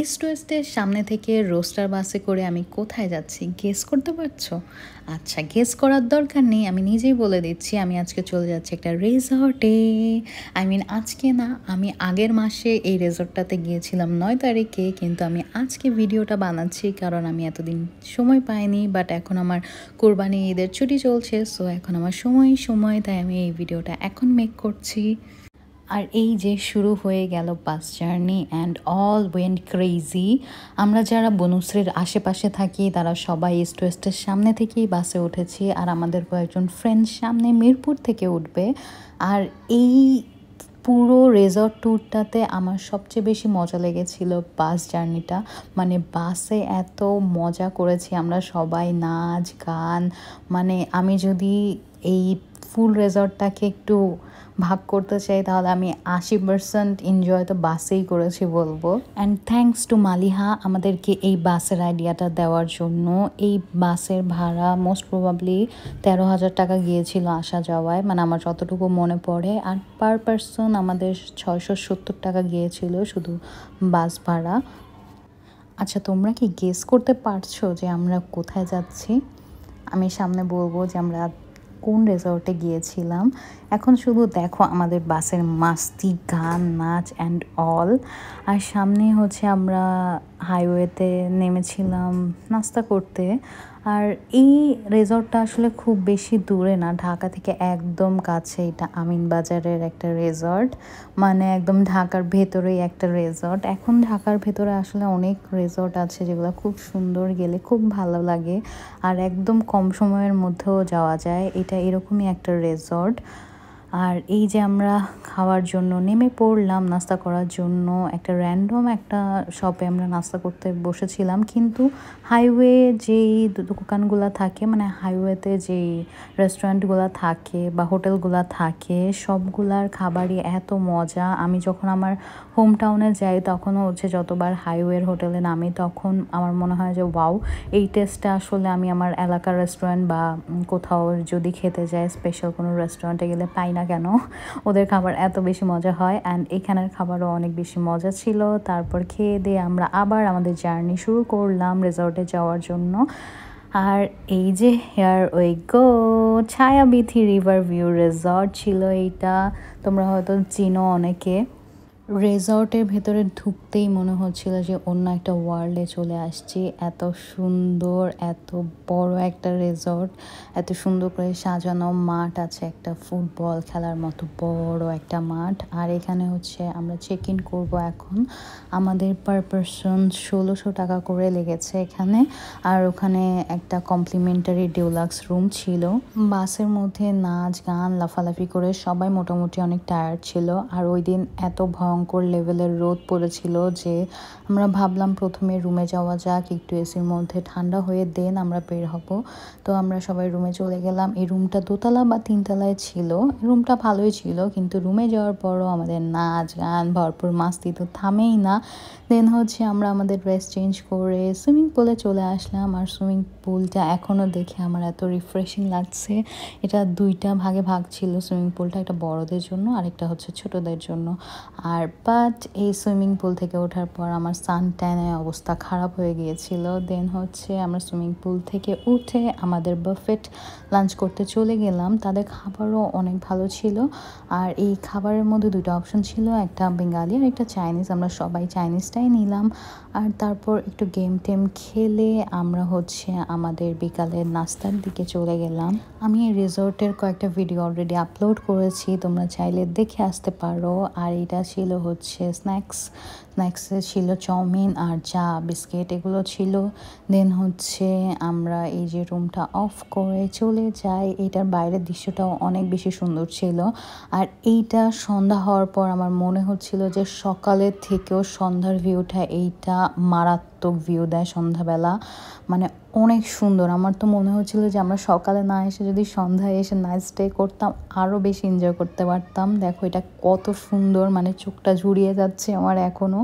East ওয়েস্টের সামনে থেকে roaster বাসে করে আমি কোথায় যাচ্ছি গেস করতে পারছো? আচ্ছা, গেস করার দরকার নেই, আমি নিজেই বলে দিচ্ছি। আমি আজকে চলে যাচ্ছি একটা রিসর্টে। আজকে না, আমি আগের মাসে এই রিসর্টটাতে গিয়েছিলাম 9 তারিখে, কিন্তু আমি আজকে ভিডিওটা বানাচ্ছি কারণ আমি এতদিন সময় পাইনি। বাট এখন আমার কোরবানি ঈদের ছুটি চলছে, সো এখন আমার সময়, তাই আমি এই ভিডিওটা এখন মেক করছি। আর এই যে শুরু হয়ে গেল bus journey and all went crazy. আমরা যারা বনশ্রীর আশেপাশে থাকি তারা সবাই ইস্ট ওয়েস্টের সামনে থেকেই বাসে উঠেছি, আর আমাদের কয়েকজন ফ্রেন্ড সামনে মিরপুর থেকে উঠবে। আর এই পুরো রেজর্ট ট্যুরটাতে আমার সবচেয়ে বেশি মজা লেগেছিল বাস জার্নিটা। বাসে এত মজা করেছি আমরা সবাই, নাচ গান। আমি যদি এই ফুল রেজর্টটাকে একটু ভাগ করতে চাই তাহলে আমি 80% এনজয় তো বাসেই করেছি বলবো। অ্যান্ড থ্যাঙ্কস টু মালিহা আমাদেরকে এই বাসের আইডিয়াটা দেওয়ার জন্য। এই বাসের ভাড়া মোস্ট প্রবাবলি 13,000 টাকা গিয়েছিল আসা যাওয়ায়, আমার যতটুকু মনে পড়ে। আর পার পারসন আমাদের 670 টাকা গিয়েছিল শুধু বাস ভাড়া। আচ্ছা, তোমরা কি গেস করতে পারছো যে আমরা কোথায় যাচ্ছি? আমি সামনে বলবো যে আমরা কোন রিসর্টে গিয়েছিলাম। এখন শুধু দেখো আমাদের বাসের মাস্তি, গান, নাচ অ্যান্ড অল। আর সামনে হচ্ছে আমরা হাইওয়েতে নেমেছিলাম নাস্তা করতে। আর এই রিসর্টটা আসলে খুব বেশি দূরে না, ঢাকা থেকে একদম কাছে। এটা আমিনবাজারের একটা রিসর্ট, একদম ঢাকার ভেতরেই একটা রিসর্ট। এখন ঢাকার ভেতরে আসলে অনেক রিসর্ট আছে যেগুলো খুব সুন্দর, গেলে খুব ভালো লাগে আর একদম কম সময়ের মধ্যেও যাওয়া যায়। এটা এরকমই একটা রিসর্ট। আর এই যে আমরা খাওয়ার জন্য নেমে পড়লাম, নাস্তা করার জন্য একটা র্যান্ডম একটা শপে আমরা নাস্তা করতে বসেছিলাম। কিন্তু হাইওয়ে যেই দোকানগুলো থাকে, হাইওয়েতে যেই রেস্টুরেন্টগুলো থাকে বা হোটেলগুলো থাকে, সবগুলার খাবারই এত মজা। আমি যখন আমার হোম টাউনে যাই তখনও হচ্ছে যতবার হাইওয়ের হোটেলে নামি তখন আমার মনে হয় যে ওয়াও, এই টেস্টটা আসলে আমি আমার এলাকার রেস্টুরেন্ট বা কোথাও যদি খেতে যাই, স্পেশাল কোনো রেস্টুরেন্টে গেলে পাই না কেন। ওদের খাবার এত বেশি মজা হয়, অ্যান্ড এখানের খাবারও অনেক বেশি মজা ছিল। তারপর খেয়ে দিয়ে আমরা আবার আমাদের জার্নি শুরু করলাম রিসর্টে যাওয়ার জন্য। আর এই যে হেয়ার ওই গো, ছায়াবিথি রিভার ভিউ রিসর্ট ছিল এইটা। তোমরা হয়তো চিনো অনেকে। রিসর্টের ভেতরে ঢুকতেই মনে হচ্ছিল যে অন্য একটা ওয়ার্ল্ডে চলে আসছি। এত সুন্দর, এত বড় একটা রিসর্ট, এত সুন্দর করে সাজানো। মাঠ আছে একটা ফুটবল খেলার মতো বড় একটা মাঠ। আর এখানে হচ্ছে আমরা চেক ইন করবো এখন। আমাদের পার পারসন 1600 টাকা করে লেগেছে এখানে। আর ওখানে একটা কমপ্লিমেন্টারি ডিউলাক্স রুম ছিল। বাসের মধ্যে নাচ গান লাফালাফি করে সবাই মোটামুটি অনেক টায়ার্ড ছিল। আর ওই দিন এত ভয়ঙ্কর লেভেলের রোদ পড়েছিল যে আমরা ভাবলাম প্রথমে রুমে যাওয়া যাক, একটু এসির মধ্যে ঠান্ডা হয়ে দেন আমরা বের হব। তো আমরা সবাই রুমে চলে গেলাম। এই রুমটা 2তলা বা 3তলায় ছিল। রুমটা ভালোই ছিল, কিন্তু রুমে যাওয়ার পরও আমাদের নাচ গান ভরপুর মাস্তি তো থামেই না। দেন হচ্ছে আমরা আমাদের ড্রেস চেঞ্জ করে সুইমিং পুলে চলে আসলাম। আর সুইমিং পুলটা এখনও দেখে আমার এত রিফ্রেশিং লাগছে। এটা 2টা ভাগে ভাগ ছিল সুইমিং পুলটা, একটা বড়দের জন্য আর একটা হচ্ছে ছোটদের জন্য। আর বাট এই সুইমিং পুল থেকে ওঠার পর আমার সান ট্যানে অবস্থা খারাপ হয়ে গিয়েছিল। দেন হচ্ছে আমরা সুইমিং পুল থেকে উঠে আমাদের বাফেট লাঞ্চ করতে চলে গেলাম। তাদের খাবারও অনেক ভালো ছিল। আর এই খাবারের মধ্যে 2টা অপশন ছিল, একটা বেঙ্গালি আর একটা চাইনিজ। আমরা সবাই চাইনিজটাই নিলাম। আর তারপর একটু গেম টেম খেলে আমরা হচ্ছে আমাদের বিকালের নাস্তার দিকে চলে গেলাম। আমি এই রিসর্টের কয়েকটা ভিডিও অলরেডি আপলোড করেছি, তোমরা চাইলে দেখে আসতে পারো। আর এটা ছিল হচ্ছে স্ন্যাক্সে ছিল চাউমিন আর চা বিস্কিট, এগুলো ছিল। দেন হচ্ছে আমরা এই যে রুমটা অফ করে চলে যাই। এটার বাইরের দৃশ্যটাও অনেক বেশি সুন্দর ছিল। আর এইটা সন্ধ্যা হওয়ার পর আমার মনে হচ্ছিল যে সকালের থেকেও সন্ধ্যার ভিউটা এইটা মারাত্মক ভিউ দেয় সন্ধ্যাবেলা। অনেক সুন্দর। আমার তো মনে হচ্ছিল যে আমরা সকালে না এসে যদি সন্ধ্যায় এসে নাইট স্টে করতাম আরও বেশি এনজয় করতে পারতাম। দেখো এটা কত সুন্দর, চোখটা জুড়িয়ে যাচ্ছে আমার এখনও।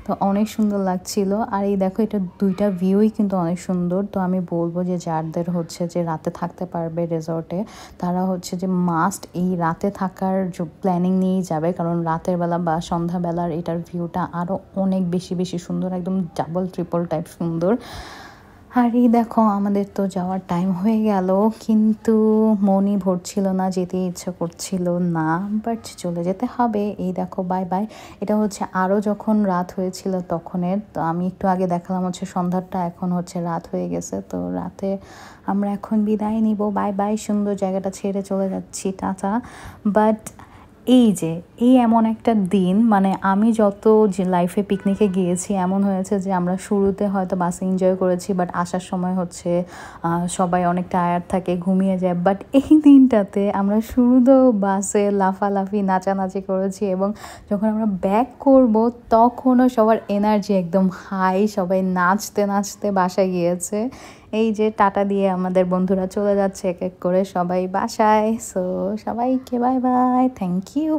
তো অনেক সুন্দর লাগছিল। আর এই দেখো এটা দুইটা ভিউই কিন্তু অনেক সুন্দর। তো আমি বলবো যে যাদের হচ্ছে যে রাতে থাকতে পারবে রিসর্টে, তারা হচ্ছে যে মাস্ট এই রাতে থাকার প্ল্যানিং নিয়েই যাবে, কারণ রাতের বেলা বা সন্ধ্যাবেলার এটার ভিউটা আরও অনেক বেশি বেশি সুন্দর, একদম ডাবল ট্রিপল টাইপ সুন্দর। আর এই দেখো আমাদের তো যাওয়ার টাইম হয়ে গেল, কিন্তু মনই ভরছিল না, যেতে ইচ্ছা করছিল না, বাট চলে যেতে হবে। এই দেখো বাই বাই। এটা হচ্ছে আরও যখন রাত হয়েছিল তখনের, তো আমি একটু আগে দেখালাম হচ্ছে সন্ধ্যাটা, এখন হচ্ছে রাত হয়ে গেছে। তো রাতে আমরা এখন বিদায় নিব, বাই বাই। সুন্দর জায়গাটা ছেড়ে চলে যাচ্ছি, টাটা। বাট এই এমন একটা দিন, মানে আমি যত যে লাইফে পিকনিকে গিয়েছি এমন হয়েছে যে আমরা শুরুতে হয়তো বাসে এনজয় করেছি, বাট আসার সময় হচ্ছে সবাই অনেক টায়ার্ড থাকে, ঘুমিয়ে যায়। বাট এই দিনটাতে আমরা শুরুতেও বাসে লাফালাফি নাচানাচি করেছি, এবং যখন আমরা ব্যাক করব তখনও সবার এনার্জি একদম হাই, সবাই নাচতে নাচতে বাসায় গিয়েছে। এই যে টাটা দিয়ে আমাদের বন্ধুরা চলে যাচ্ছে এক এক করে সবাই বাসায়। সো সবাইকে বাই বাই, থ্যাংক ইউ।